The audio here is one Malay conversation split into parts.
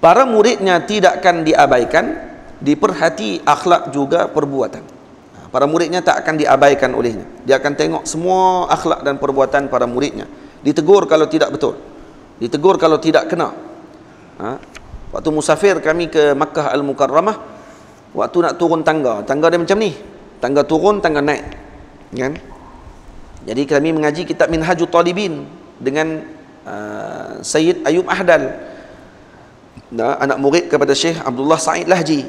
Para muridnya tidak akan diabaikan, diperhati akhlak juga perbuatan. Para muridnya tak akan diabaikan olehnya. Dia akan tengok semua akhlak dan perbuatan para muridnya. Ditegur kalau tidak betul, ditegur kalau tidak kena. Waktu musafir kami ke Makkah Al-Mukarramah, waktu nak turun tangga, tangga dia macam ni, tangga turun, tangga naik, kan? Jadi kami mengaji kitab Minhajul Talibin dengan Sayyid Ayub Ahdal, anak murid kepada Syekh Abdullah Sa'id Lahji,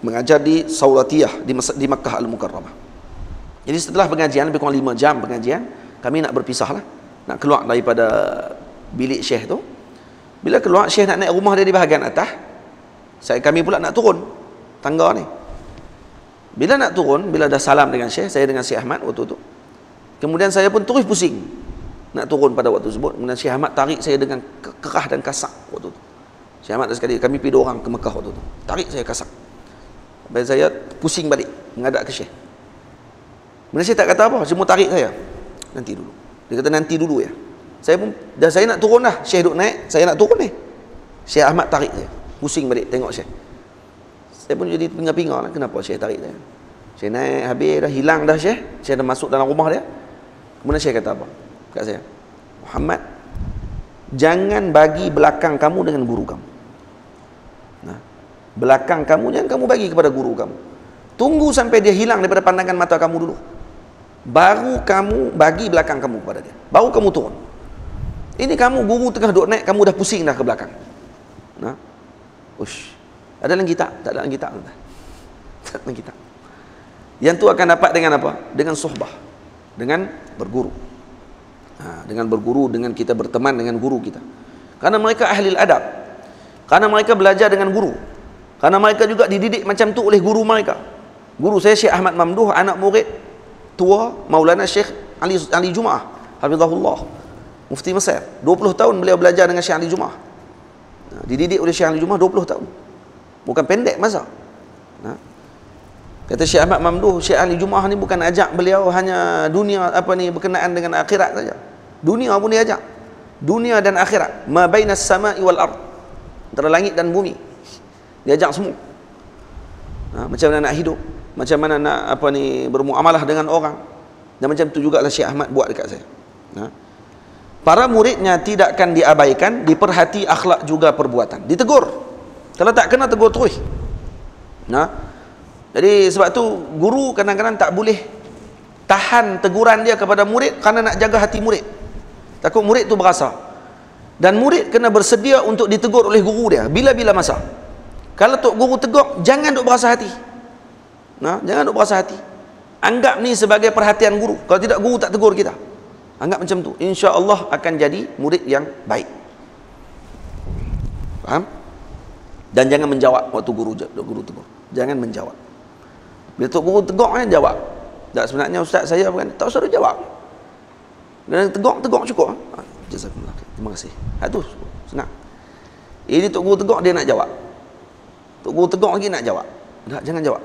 mengajar di Saulatiyah di Makkah Al-Mukarramah. Jadi setelah pengajian, lebih kurang 5 jam pengajian, kami nak berpisah lah, nak keluar daripada bilik Syekh tu. Bila keluar, Syekh nak naik rumah dia di bahagian atas, kami pula nak turun tangga ni. Bila nak turun, bila dah salam dengan Syekh, saya dengan Syekh Ahmad waktu tu, kemudian saya pun terus pusing nak turun pada waktu tersebut. Kemudian Syekh Ahmad tarik saya dengan kerah dan kasak waktu tu. Syekh Ahmad sekali, kami pergi 2 orang ke Mekah waktu tu, tarik saya kasak sampai saya pusing balik menghadap ke Syekh. Kemudian Syekh tak kata apa, cuma tarik saya, nanti dulu. Dia kata nanti dulu ya. Saya pun dah, saya nak turun dah, Syekh duduk naik, saya nak turun ni. Syekh Ahmad tarik saya, pusing balik tengok Syekh. Saya pun jadi pinga-pinga lah, kenapa Syekh tarik saya. Syekh naik habis dah, hilang dah Syekh. Syekh dah masuk dalam rumah dia. Kemudian Syekh kata apa kat saya, Muhammad, jangan bagi belakang kamu dengan guru kamu. Belakang kamu jangan kamu bagi kepada guru kamu. Tunggu sampai dia hilang daripada pandangan mata kamu dulu, baru kamu bagi belakang kamu kepada dia, baru kamu turun. Ini kamu guru tengah duduk naik, kamu dah pusing dah ke belakang. Ush. Ada dalam kitab? Tak ada dalam kitab. Tak ada dalam kitab. Yang tu akan dapat dengan apa? Dengan suhbah, dengan berguru. Dengan berguru, dengan kita berteman dengan guru kita. Karena mereka ahli adab, karena mereka belajar dengan guru, karena mereka juga dididik macam tu oleh guru mereka. Guru saya Syekh Ahmad Mamduh, anak murid tua Maulana Syekh Ali Jumaah hafizahullah, mufti Mesir. 20 tahun beliau belajar dengan Syekh Ali Jumaah. Dididik oleh Syekh Ali Jumaah 20 tahun. Bukan pendek masa. Kata Syekh Ahmad Mamduh, Syekh Ali Jumaah ni bukan ajak beliau hanya dunia berkenaan dengan akhirat saja. Dunia pun dia ajak. Dunia dan akhirat, ma bainas sama'i wal ard, antara langit dan bumi. Dia ajak semua. Macam mana nak hidup, macam mana nak bermuamalah dengan orang. Dan macam tu jugalah Syekh Ahmad buat dekat saya. Para muridnya tidak akan diabaikan, diperhati akhlak juga perbuatan. Ditegur. Kalau tak kena, tegur terus. Jadi sebab tu guru kadang-kadang tak boleh tahan teguran dia kepada murid, kerana nak jaga hati murid. Takut murid tu berasa. Dan murid kena bersedia untuk ditegur oleh guru dia bila-bila masa. Kalau tok guru tegur, jangan duk berasa hati. Jangan duk berasa hati. Anggap ni sebagai perhatian guru. Kalau tidak, guru tak tegur kita. Anggap macam tu. Insya-Allah akan jadi murid yang baik. Faham? Dan jangan menjawab waktu guru tegur. Jangan menjawab. Bila tok guru tegur, jawab. Tak, sebenarnya ustaz saya bukan, tak usah jawab. Dan tegur cukup. Jazakumullah. Terima kasih. Itu senang. Ini tok guru tegur, dia nak jawab. Tok guru tegur lagi nak jawab. Tak, jangan jawab.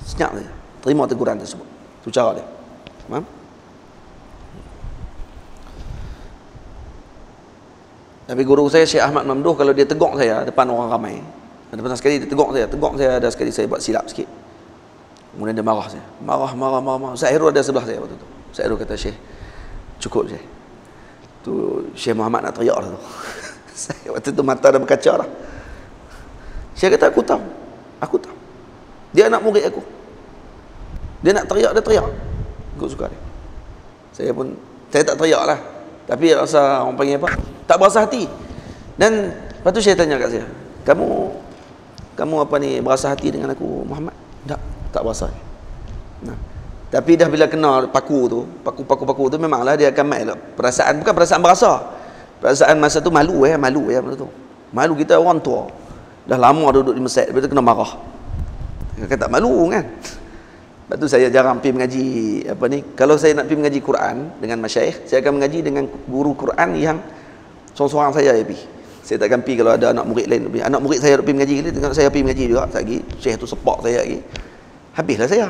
Senyap saja. Terima teguran tersebut. Itu cara dia. Faham? Tapi guru saya Syekh Ahmad Mamduh, kalau dia tegur saya depan orang ramai, ada pernah sekali dia tegur saya, ada sekali saya buat silap sikit. Kemudian dia marah saya. Marah. Ustaz Hairul ada sebelah saya waktu tu. Ustaz Hairul kata, Syekh, cukup Syekh. Tu Syekh Muhammad nak teriak lah tu. Saya waktu tu mata dah berkaca lah. Syekh kata, aku tahu. Dia anak murid aku. Dia nak teriak, dia teriak. Aku suka dia. Saya tak teriak lah. Tapi rasa orang panggil apa? Tak berasa hati. Dan lepas tu saya tanya kat saya, kamu berasa hati dengan aku Muhammad? Tak berasa. Tapi dah bila kena paku tu memanglah dia akan main lah. Perasaan, bukan perasaan berasa. Perasaan masa tu malu masa tu. Malu, kita orang tua. Dah lama duduk di masjid, lepas tu kena marah. Kan tak malu kan? Lepas tu saya jarang pergi mengaji kalau saya nak pergi mengaji Quran dengan masyayikh, saya akan mengaji dengan guru Quran yang seorang-seorang saya pergi. Saya takkan pergi kalau ada anak murid lain. Anak murid saya pergi mengaji, tengok saya pergi mengaji juga lagi. Syekh tu sepak saya lagi. Habislah saya.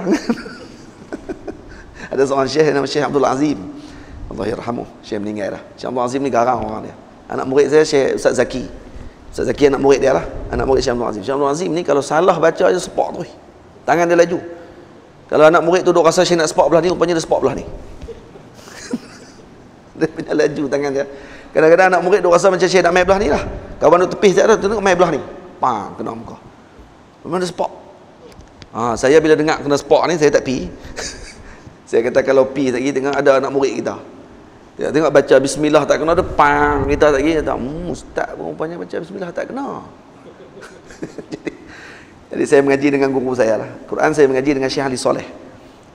Ada seorang syekh nama Syekh Abdul Azim, Allah yarhamuh, syekh meninggal dah. Syekh Abdul Azim ni garang orang dia. Anak murid saya Syekh Ustaz Zaki. Ustaz Zaki anak murid dia lah. anak murid Syekh Abdul Azim. Syekh Abdul Azim ni kalau salah baca aja sepak tu. Tangan dia laju. Kalau anak murid tu duk rasa Syekh nak sepak belah ni, rupanya dia sepak belah ni. Dia punya laju tangan dia. Kadang-kadang anak murid duk rasa macam Syekh nak main belah ni lah. Kawan duk tepis tak ada, tengok main belah ni. Pang, kena muka. Memang dia sepak. Saya bila dengar kena sepak ni, saya tak pi. Saya kata kalau pi tak pergi, tengok ada anak murid kita. Tengok baca bismillah tak kena, ada pang kita tak pergi. Ustaz pun rupanya baca bismillah tak kena. jadi saya mengaji dengan guru saya lah. Quran saya mengaji dengan Syekh Ali Soleh.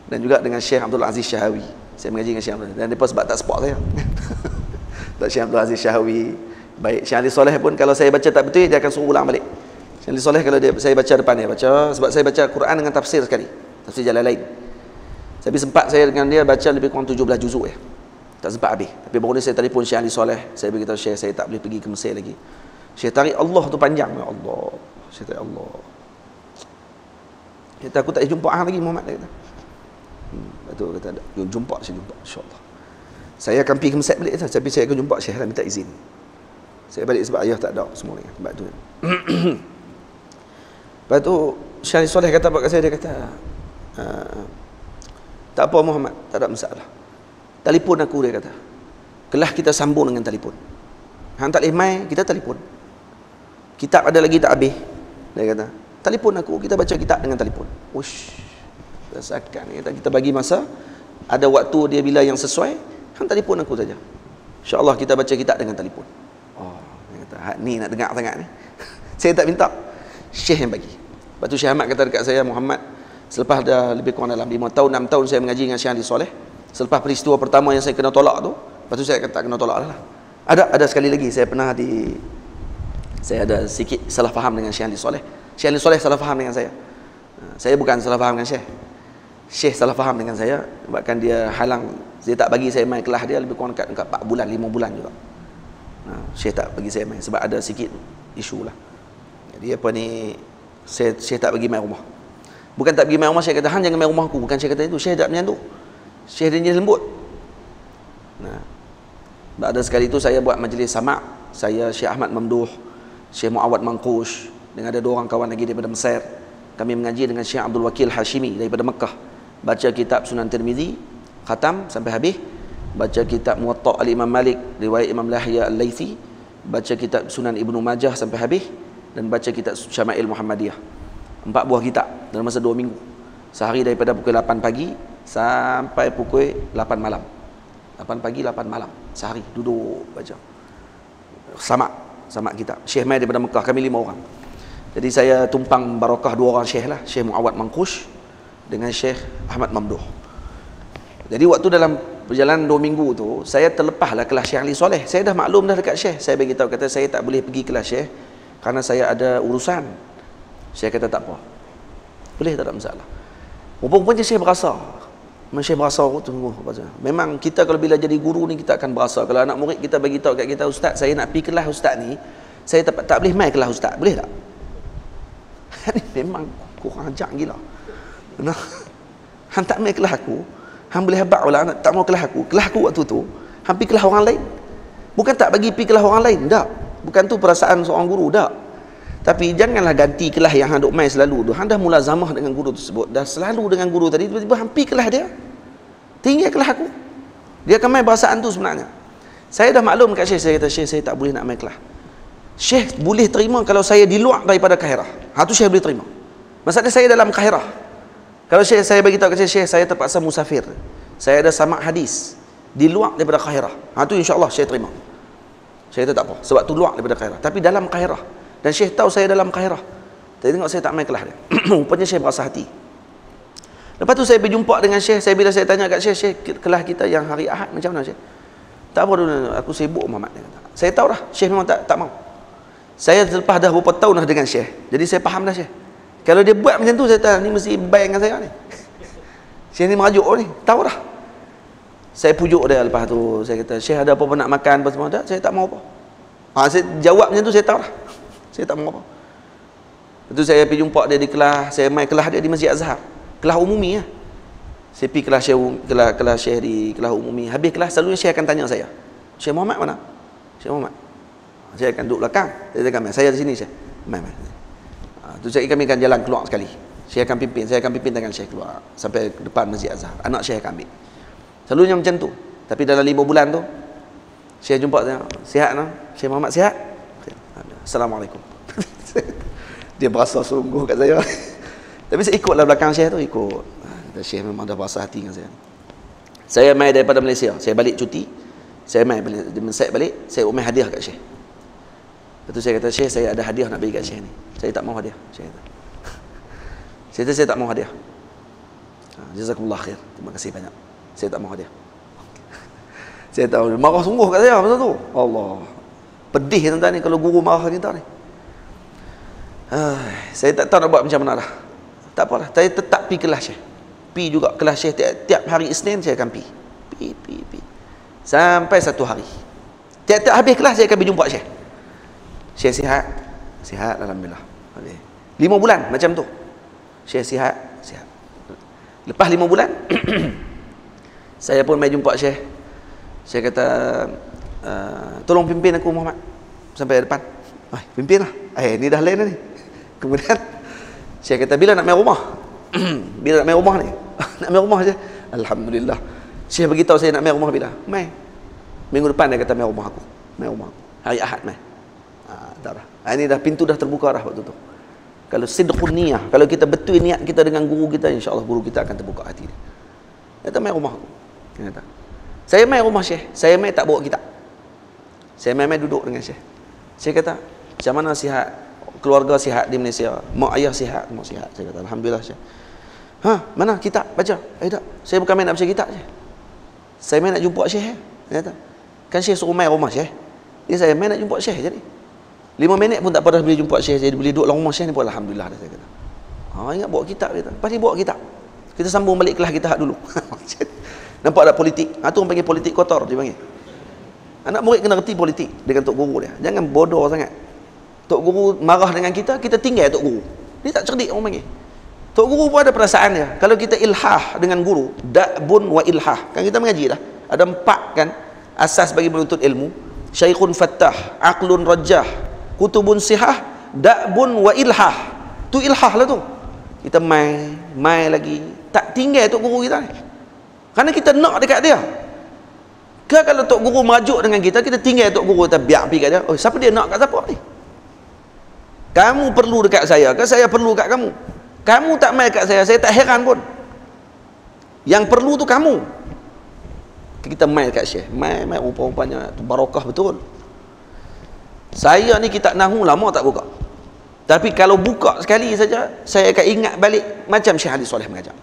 Dan juga dengan Syekh Abdul Aziz Syahawi. Saya mengaji dengan Syekh Abdul Aziz. Dan mereka sebab tak sepak saya. Tak Syekh Abdul Aziz Syahawi. Baik, Syekh Ali Soleh pun kalau saya baca tak betul, dia akan suruh ulang balik. Syekh Ali Soleh kalau saya baca depan dia, baca, sebab saya baca Quran dengan tafsir sekali. Tafsir Jalalain. Tapi sempat saya dengan dia baca lebih kurang 17 juzuk ya. Tak sempat habis. Tapi baru ni saya telefon Syekh Ali Soleh. Saya beritahu Syekh saya tak boleh pergi ke Mesir lagi. Syekh tarik Allah tu panjang. Ya Allah. Syekh tarik Allah. Dia kata aku tak jumpa lagi Muhammad, dia kata. Betul kata ada. Jumpa saya jumpa insya-Allah. Saya akan pergi ke Mesir balik tu, tapi saya akan jumpa Syekh lah minta izin. Saya balik sebab ayah tak ada semua ni. Sebab tu. Lepas tu Syekh Ali Soleh kata kat saya, dia kata tak apa Muhammad, tak ada masalah. Telefon aku, dia kata. Kelas kita sambung dengan telefon. Hang tak boleh mai, kita telefon. Kitab ada lagi tak habis, dia kata. Telefon aku, kita baca kitab dengan telefon. Ush. Rasakan kita bagi masa, ada waktu dia bila yang sesuai, hang telefon aku saja. Insya-Allah kita baca kitab dengan telefon. Dia kata, hak ni nak dengar sangat ni. Saya tak minta, Syekh yang bagi. Lepas tu Syekh Ahmad kata dekat saya, Muhammad, selepas dah lebih kurang dalam 5 tahun, 6 tahun saya mengaji dengan Syekh Ali Soleh. Selepas peristiwa pertama yang saya kena tolak tu, lepas tu saya kata tak kena tolak lah. Ada sekali lagi saya ada sikit salah faham dengan Syekh Ali Soleh. Syekh Ali Soleh salah faham dengan saya. Saya bukan salah faham dengan Syekh. Syekh salah faham dengan saya, sebabkan dia halang, dia tak bagi saya main kelas dia lebih kurang dekat 4 bulan, 5 bulan juga. Syekh tak bagi saya main sebab ada sikit isu lah. Jadi apa ni, Syekh tak bagi main rumah. Bukan tak pergi main rumah, Syekh kata, hang jangan main rumah aku. Bukan Syekh kata itu, Syekh tak macam tu. Syekh dia jenis lembut. Ada sekali itu saya buat majlis sama'. Saya, Syekh Ahmad Mamduh, Syekh Muawad Mangkush, dengan ada 2 orang kawan lagi daripada Mesir. Kami mengaji dengan Syekh Abdul Wakil Hashimi daripada Mekah. Baca kitab Sunan Tirmizi, khatam sampai habis. Baca kitab Muwatta' Al-Imam Malik, riwayat Imam Lahya Al-Laythi. Baca kitab Sunan Ibnu Majah sampai habis. Dan baca kitab Syama'il Muhammadiyah. 4 buah kitab dalam masa 2 minggu. Sehari daripada pukul 8 pagi sampai pukul 8 malam. 8 pagi, 8 malam. Sehari duduk baca. Sama kitab. Syekh mai daripada Mekah, kami 5 orang. Jadi saya tumpang barakah 2 orang syekh lah. Syekh Muawad Mangkush dengan Syekh Ahmad Mamduh. Jadi waktu dalam perjalanan 2 minggu tu, saya terlepaslah kelas Syekh Ali Soleh. Saya dah maklum dah dekat Syekh. Saya beritahu, kata saya tak boleh pergi kelas Syekh kerana saya ada urusan. Syekh kata tak apa, boleh, tak ada masalah. Rupa-rupanya Syekh berasa. Syekh berasa tunggu. Memang kita kalau bila jadi guru ni, kita akan berasa. Kalau anak murid kita bagi tahu kat kita, ustaz saya nak pergi kelas ustaz ni, saya tak boleh mai kelas ustaz, boleh tak? Memang kurang ajar gila. Hang tak mai kelas aku, hang boleh habaq lah tak mau kelas aku. Kelas aku waktu tu, hang pergi kelas orang lain. Bukan tak bagi pergi kelas orang lain, tak. Bukan tu perasaan seorang guru, tak. Tapi janganlah ganti kelas yang hang duk mai selalu tu. Hang dah mulazamah dengan guru tersebut, dah selalu dengan guru tadi, tiba-tiba hang pergi kelas dia, tinggal kelas aku. Dia akan mai perasaan tu sebenarnya. Saya dah maklum kat Syekh, saya kata Syekh saya tak boleh nak mai kelas. Syekh boleh terima kalau saya di luar daripada Kairah. Tu Syekh boleh terima. Maksudnya saya dalam Kairah. Kalau Syekh saya bagi tahu kat Syekh saya terpaksa musafir, saya ada sama' hadis di luar daripada Kairah. Tu insya-Allah Syekh terima. Syekh tak apa, sebab tu luar daripada Kairah. Tapi dalam Kairah, dan Syekh tahu saya dalam Kairah. Tapi tengok saya tak main kelas dia. Rupanya Syekh berasa hati. Lepas tu saya pergi jumpa dengan Syekh. Bila saya tanya kat Syekh, Syekh kelas kita yang hari Ahad macam mana Syekh? Tak apa dulu, aku sibuk Muhammad, dia kata. Saya tahu dah Syekh memang tak mau. Saya selepas dah beberapa tahun dah dengan Syekh, jadi saya faham dah Syekh. Kalau dia buat macam tu, saya tahu ni mesti baik dengan saya ni. Syekh ni merajuk ni, tahu dah. Saya pujuk dia lepas tu, saya kata, Syekh ada apa-apa nak makan apa semua? Tak, saya tak mau apa. Saya jawab macam tu, saya tahu dah. Saya tak mau apa. Lepas tu saya pergi jumpa dia di kelas, saya mai kelas dia di Masjid Azhar. Kelas umumi lah. Saya pergi kelas Syekh di kelas umumi. Habis kelas, selalunya Syekh akan tanya saya, Syekh Muhammad mana? Syekh Muhammad. Saya akan duduk belakang. Saya kata, saya di sini Syekh. Mai. Tu Syekh kami akan jalan keluar sekali. Syekh akan pimpin, saya akan pimpin tangan Syekh keluar sampai depan Masjid Azhar. Anak Syekh akan ambil. Selalunya macam tu. Tapi dalam 5 bulan tu Syekh jumpa saya, sihat no? Syekh Muhammad sihat? Assalamualaikum. Dia berasa sungguh kat saya. Tapi saya ikutlah belakang Syekh tu, ikut. Syekh memang dah berasa hati dengan saya. Saya mai daripada Malaysia, saya balik cuti. Saya mai balik, saya balik, saya umai hadiah kat Syekh. Lepas tu saya kata, Syekh, saya ada hadiah nak bagi kat Syekh ni. Saya tak mau hadiah. Syekh kata, saya tak mau hadiah. Jazakumullah khair. Terima kasih banyak. Saya tak mau hadiah. Saya tahu dia marah sungguh kat saya masa tu. Allah. Pedih tuan-tuan ni kalau guru marah kita ni. Saya tak tahu nak buat macam mana dah. Tak apalah. Saya tetap pergi kelas Syekh. Pergi juga kelas Syekh tiap hari Isnin saya akan pergi. Pergi. Sampai satu hari. Tiap-tiap habis kelas saya akan pergi jumpa Syekh. Syekh sihat? Sihat alhamdulillah. 5 bulan macam tu. Syekh sihat? Sihat. Lepas 5 bulan saya pun mai jumpa Syekh. Saya kata, tolong pimpin aku Muhammad sampai depan. Pimpin lah. Ni dah lain dah ni. Kemudian saya kata, bila nak main rumah? Bila nak main rumah ni? Nak main rumah je. Alhamdulillah. Syekh beritahu saya nak main rumah bila? Main. Minggu depan dia kata main rumah aku. Main rumah aku. Hari Ahad main. Tak dah. Ini dah pintu dah terbuka dah waktu tu. Kalau sidqun niyah, kalau kita betul niat kita dengan guru kita, insya-Allah guru kita akan terbuka hati dia. Dia kata main rumah aku. Dia kata, saya main rumah Syekh, saya main tak bawa kitab. Saya main duduk dengan Syekh. Saya kata, macam mana sihat? Keluarga sihat di Malaysia? Mak ayah sihat? Mak sihat. Saya kata, alhamdulillah Syekh. Mana kitab? Baca. Tak. Saya bukan main nak baca kitab je. Saya main nak jumpa Syekh. Dia kata, kan Syekh suruh main rumah Syekh. Dia saya main nak jumpa Syekh jadi. 5 minit pun tak pernah boleh jumpa Syekh. Saya boleh duduk dalam rumah Syekh ni pun alhamdulillah dah, saya kata. Ingat bawa kitab dia kata. Lepas ni bawa kitab. Kita sambung balik kelas kita hak dulu. Nampak tak politik? Tu orang panggil politik kotor dia panggil. Anak murid kena reti politik dengan tok guru dia. Jangan bodoh sangat. Tok guru marah dengan kita, kita tinggal tok guru. Dia tak cerdik orang panggil. Tok guru pun ada perasaan dia. Kalau kita ilhah dengan guru, da'bun wa ilhah. Kan kita mengaji dah. Ada 4 kan asas bagi menuntut ilmu. Syaikhun fattah, aqlun rajah, kutubun sihah, da'bun wa ilhah. Tu ilhah lah tu. Kita mai lagi. Tak tinggal tok guru kita ni. Kerana kita nak dekat dia. Kalau tok guru merajuk dengan kita, kita tinggal tok guru, kita biar pergi kat dia. Siapa dia nak kat siapa ni? Kamu perlu dekat saya ke saya perlu kat kamu? Kamu tak mai kat saya tak heran pun. Yang perlu tu kamu. Kita mai kat Syekh. Mai rupa-rupanya tu barakah betul. Saya ni kitab Nahwu lama tak buka. Tapi kalau buka sekali saja, saya akan ingat balik macam Syekh Ali Soleh mengajar.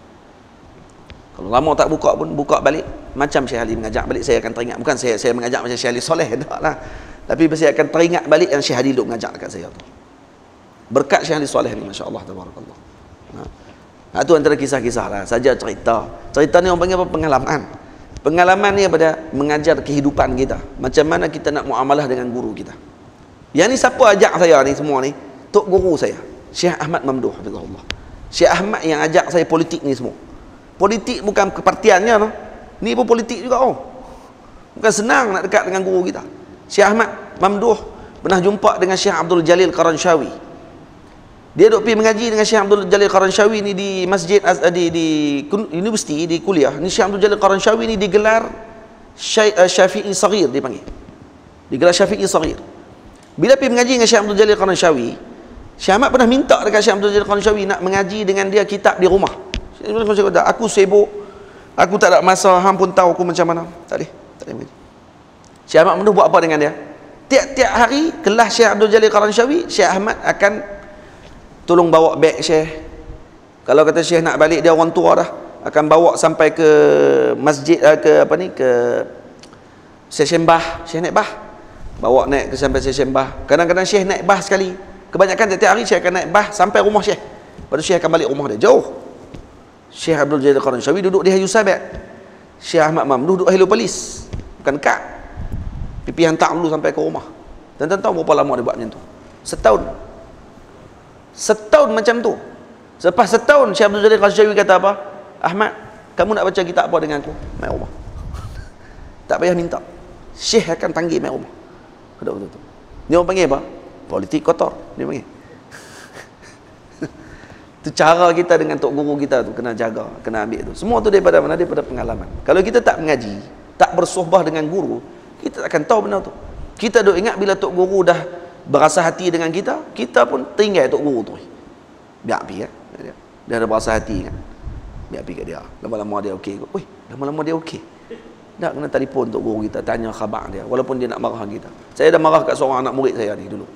Kalau lama tak buka pun buka balik macam Syekh Ali mengajar balik, saya akan teringat. Bukan saya mengajar macam Syekh Ali Soleh, taklah. Tapi saya akan teringat balik yang Syekh Ali duk mengajar dekat saya tu. Berkat Syekh Ali Soleh ni, masya-Allah tabarakallah. Tu antara kisah-kisah lah, saja cerita. Cerita ni orang panggil apa? Pengalaman. Pengalaman ni pada mengajar kehidupan kita. Macam mana kita nak muamalah dengan guru kita. Yang ni siapa ajak saya ni semua ni? Tok guru saya, Syekh Ahmad Mamduh hafizahullah. Syekh Ahmad yang ajak saya politik ni semua. Politik bukan kepartiannya no. Ni pun politik juga Bukan senang nak dekat dengan guru kita. Syekh Ahmad Mamduh pernah jumpa dengan Syekh Abdul Jalil Qaranshawi. Dia duk pergi mengaji dengan Syekh Abdul Jalil Qaranshawi ni di masjid di universiti, di kuliah. Ni Syekh Abdul Jalil Qaranshawi ni digelar Syafi'i Saghir dipanggil. Digelar Syafi'i Saghir. Bila pergi mengaji dengan Syekh Abdul Jalil Qaranshawi, Syekh Ahmad pernah minta dekat Syekh Abdul Jalil Qaranshawi nak mengaji dengan dia kitab di rumah. Syekh Abdul Jalil kata, aku sibuk, aku tak ada masa, hang pun tahu aku macam mana. Tak boleh mengaji. Syekh Ahmad Mamduh buat apa dengan dia? Tiap-tiap hari kelas Syekh Abdul Jalil Qaranshawi, Syekh Ahmad akan tolong bawa beg Syekh. Kalau kata Syekh nak balik, dia orang tua dah, akan bawa sampai ke masjid, ke stesen bah. Syekh naik bah, bawa naik ke sampai stesen bah. Kadang-kadang Syekh naik bah sekali. Kebanyakan tiap-tiap hari Syekh akan naik bah sampai rumah Syekh. Lepas tu Syekh akan balik rumah dia jauh. Syekh Abdul Jalil Qaranshawi duduk di Hayu Sabat. Syekh Ahmad Mamduh duduk Heliopolis. Bukan dekat. Pipi hantar dulu sampai ke rumah. Dan tahu berapa lama dia buat macam tu? Setahun macam tu. Selepas setahun Syekh Abdul Jalil Qaranshawi kata apa? Ahmad, kamu nak baca kitab apa dengan aku? Mai rumah. Tak payah minta. Syekh akan panggil mai rumah. Betul-betul. Dia orang panggil apa? Politik kotor. Dia panggil. Tu cara kita dengan tok guru kita tu kena jaga, kena ambil tu. Semua tu daripada mana? Daripada pengalaman. Kalau kita tak mengaji, tak bersohbah dengan guru, kita tak akan tahu benda tu. Kita duk ingat bila tok guru dah berasa hati dengan kita, kita pun tinggal tok guru tu. Biar pergi kan. Dia ada berasa hati kan. Biar pergi kat dia. Lama-lama dia okey. Oi, lama-lama dia okey. Tak kena telefon tok guru kita, tanya khabar dia walaupun dia nak marah kita. Saya dah marah kat seorang anak murid saya ni dulu.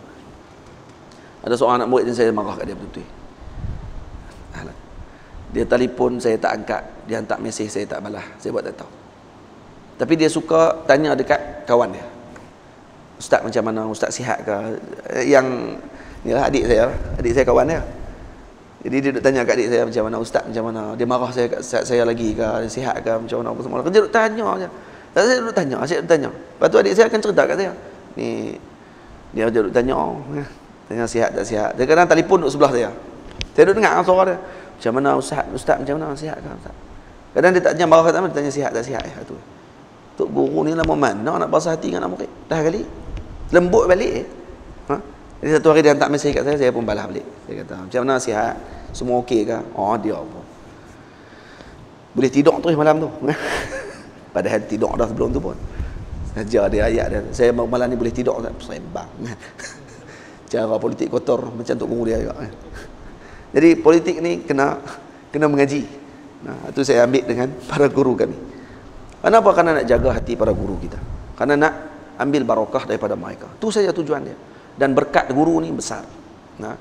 Ada seorang anak murid yang saya marah kat dia betul-betul. Dia telefon saya tak angkat, dia hantar mesej saya tak balas, saya buat tak tahu. Tapi dia suka tanya dekat kawan dia, ustaz macam mana, ustaz sihat ke, yang inilah adik saya kawan dia. Jadi dia duk tanya kat adik saya macam mana, ustaz macam mana, dia marah saya kat saya lagi ke, sihat ke, macam mana, apa semua. Dia duk tanya je. Saya duk tanya. Lepas tu adik saya akan cerita kat saya, ni dia duk tanya sihat tak sihat. Dia kadang telefon duk sebelah saya. Saya duk dengar suara dia. Macam mana ustaz macam mana, sihat ke ustaz? Kadang dia tak tanya marah kat dia tanya sihat tak sihat tu. Tok guru ni lama mana nak bahasa hati dengan anak murid. Dah kali lembut balik. Jadi satu hari dia hantar mesej kat saya pun balas balik. Saya kata, macam mana sihat? Semua okey ke? Oh, dia apa? Boleh tidur terus malam tu. Padahal tidur dah sebelum tu pun. Ajar dia ayat dia. Saya malam ni boleh tidur tak? Sembang. Cara politik kotor macam tok guru dia juga. Jadi politik ni kena mengaji. Nah, itu saya ambil dengan para guru kami. Kenapa? Karena nak jaga hati para guru kita. Karena nak ambil barakah daripada mereka. Itu saja tujuan dia. Dan berkat guru ni besar. Nah,